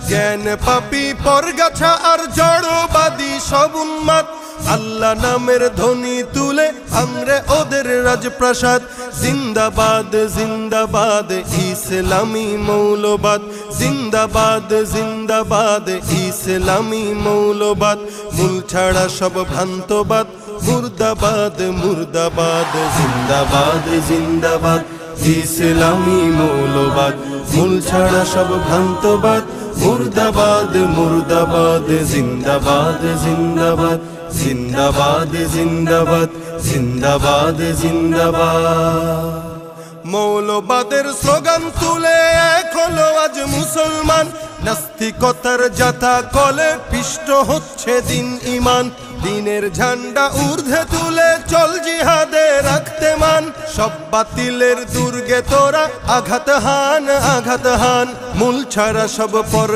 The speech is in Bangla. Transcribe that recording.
জ্ঞান পাপী পরগাছা আর জড়বাদী সব উন্মাদ, আল্লাহ নামের ধ্বনি তুলে ভাঙরে ওদের রাজপ্রাসাদ। জিন্দাবাদ জিন্দাবাদ ইসলামী মৌলবাদ, জিন্দাবাদ জিন্দাবাদ ইসলামী মৌলবাদ। মূল ছাড়া সব ভ্রান্তবাদ, মুর্দাবাদ মুর্দাবাদ। জিন্দাবাদ জিন্দাবাদ ইসলামী মৌলবাদ, মূল ছাড়া সব ভ্রান্তবাদ, মুর্দাবাদ মুর্দাবাদ। জিন্দাবাদ জিন্দাবাদ জিন্দাবাদ জিন্দাবাদ জিন্দাবাদ জিন্দাবাদ। মৌলবাদের স্লোগান তুলে এক হলো আজ মুসলমান, নাস্তিকতার জাতা কলে পিষ্ট হচ্ছে দিন ইমান। দিনের ঝান্ডা ঊর্ধ্বে তুলে চল জিহাদে রাখতে মান, সব বাতিলের দুর্গে তোরা আঘাত হান আঘাত হান। মূল ছাড়া সব পর